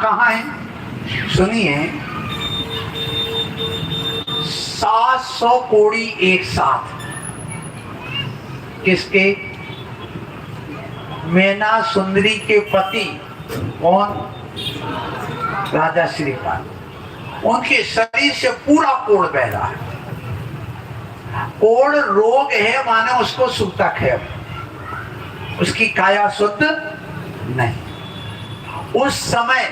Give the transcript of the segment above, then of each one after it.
कहाँ है? सुनिए, 700 कोड़ी एक साथ। किसके? मैना सुंदरी के पति कौन? राजा श्रीपाल। उनके शरीर से पूरा कोढ़ बह रहा है। कोढ़ रोग है, माने उसको सूतक है, उसकी काया शुद्ध नहीं। उस समय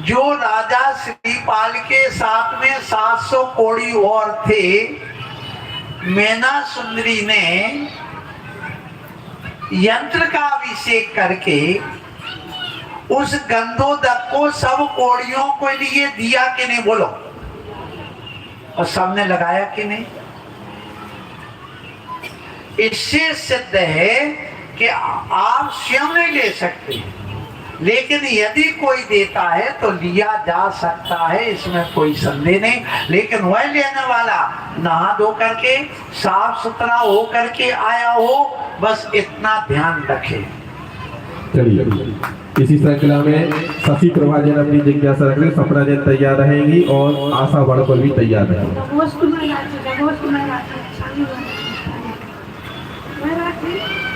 जो राजा श्रीपाल के साथ में 700 कोड़ी और थे, मैना सुंदरी ने यंत्र का अभिषेक करके उस गंधोदक को सब कोड़ियों को लिए दिया कि नहीं? बोलो। और सबने लगाया कि नहीं? इससे सिद्ध है कि आप स्वयं नहीं ले सकते, लेकिन यदि कोई देता है तो लिया जा सकता है, इसमें कोई संदेह नहीं। लेकिन वह लेने वाला नहा धो करके साफ सुथरा हो करके आया हो, बस इतना ध्यान रखे। चलिए, इसी श्रृंखला में शशि प्रभा जैन अपनी जिज्ञासा रख रहे, सपना जैन तैयार रहेंगी और आशा बड़कोल भी तैयार रहेंगी।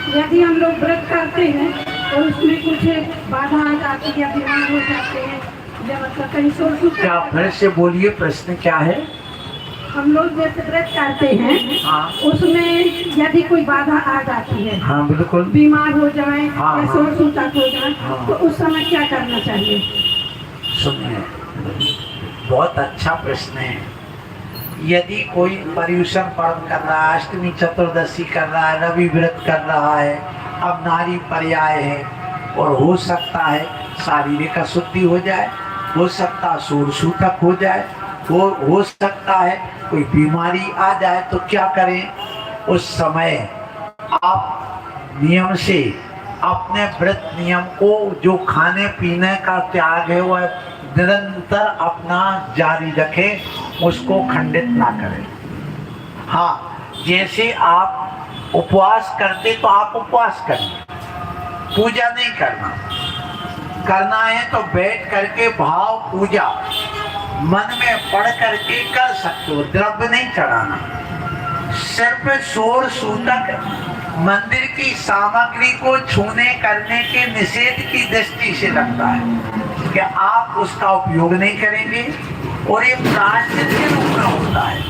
यदि हम लोग व्रत करते हैं और उसमें कुछ बाधा आ जाती है, बीमार हो जाते हैं, जब मतलब कहीं क्या फिर से बोलिए, प्रश्न क्या है? हम लोग जैसे व्रत करते हैं, उसमें यदि कोई बाधा आ जाती है, हाँ बिल्कुल, बीमार हो जाए या शोर सूतक हो जाए, तो उस समय क्या करना चाहिए? सुनिए, बहुत अच्छा प्रश्न है। यदि कोई पर्यूषण पर्व कर रहा है, अष्टमी चतुर्दशी कर रहा है, रवि व्रत कर रहा है, अब नारी पर्याय है, और हो सकता है शारीरिक अशुद्धि हो जाए, हो सकता है शोर सूतक हो जाए, हो सकता है कोई बीमारी आ जाए, तो क्या करें? उस समय आप नियम से अपने व्रत नियम को, जो खाने पीने का त्याग है वह निरंतर अपना जारी रखें, उसको खंडित ना करें। हाँ, जैसे आप उपवास करते तो आप उपवास करें, पूजा नहीं करना। करना है तो बैठ करके भाव पूजा मन में पढ़ करके कर सकते हो, द्रव्य नहीं चढ़ाना। सिर्फ शोर सूतक मंदिर की सामग्री को छूने करने के निषेध की दृष्टि से लगता है कि आप उसका उपयोग नहीं करेंगे, और ये प्रायश्चित के रूप में होता है।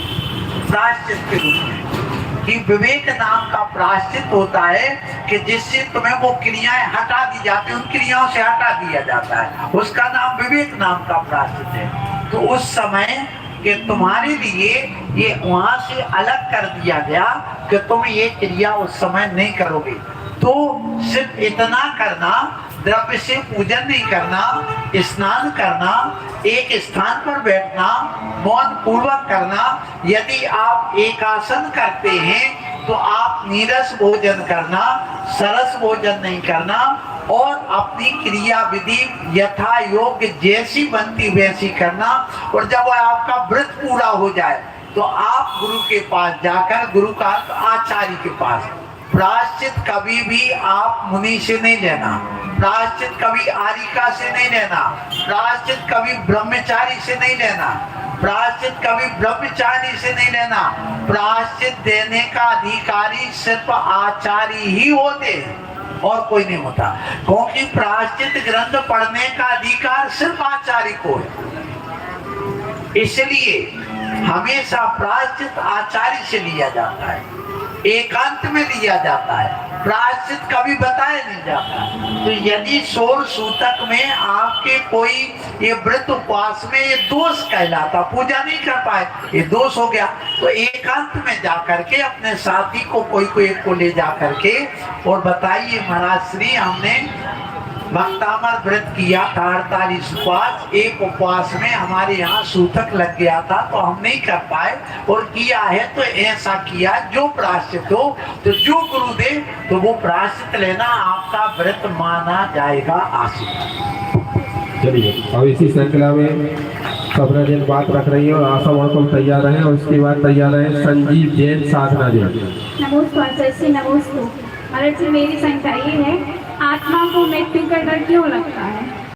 प्रायश्चित के रूप में कि विवेक नाम का प्रायश्चित होता है कि जिससे तुम्हें वो क्रियाएं हटा दी जाती, उन क्रियाओं से हटा दिया जाता है, उसका नाम विवेक नाम का प्रायश्चित है। तो उस समय कि तुम्हारे लिए ये वहां से अलग कर दिया गया कि तुम ये क्रिया उस समय नहीं करोगे, तो सिर्फ इतना करना, द्रव्य से पूजन नहीं करना, स्नान करना, एक स्थान पर बैठना, मौन पूर्वक करना। यदि आप एकासन करते हैं तो आप नीरस भोजन करना, सरस भोजन नहीं करना, और अपनी क्रिया विधि यथा योग्य जैसी बनती वैसी करना। और जब आपका व्रत पूरा हो जाए तो आप गुरु के पास जाकर, गुरु का आचार्य के पास, प्रायश्चित कभी भी आप मुनि से नहीं लेना, प्रायश्चित कभी आरिका से नहीं लेना, प्रायश्चित कभी ब्रह्मचारी से नहीं लेना, प्रायश्चित कभी ब्रह्मचारी से नहीं लेना। प्रायश्चित देने का अधिकारी सिर्फ आचार्य ही होते हैं और कोई नहीं होता, क्योंकि प्रायश्चित ग्रंथ पढ़ने का अधिकार सिर्फ आचार्य को है। इसलिए हमेशा प्रायश्चित आचार्य से लिया जाता है, एकांत में लिया जाता है, प्रायश्चित कभी बताया नहीं जाता। तो यदि शोर सूतक में आपके कोई ये व्रत उपवास में ये दोष कहलाता, पूजा नहीं कर पाए, ये दोष हो गया, तो एकांत में जा करके अपने साथी को, कोई एक को ले जा करके और बताइए, महाराज श्री हमने भक्तामर व्रत किया था 48 उपवास, एक उपवास में हमारे यहाँ सूतक लग गया था तो हम नहीं कर पाए, और किया है तो ऐसा किया, जो प्रायश्चित हो तो जो गुरु दे तो वो प्रायश्चित लेना, आपका व्रत माना जाएगा आशीष। चलिए, अब इसी श्रृंखला में सपना जैन बात रख रही है और आशा बड़कोल तैयार रहे, और उसके बाद तैयार रहे संजीव जैन, साधना जैन। नमस्कार, जैसे नमस्कार। महाराज जी, मेरी शंका ये है, आत्मा को मृत्यु का डर क्यों लगता है?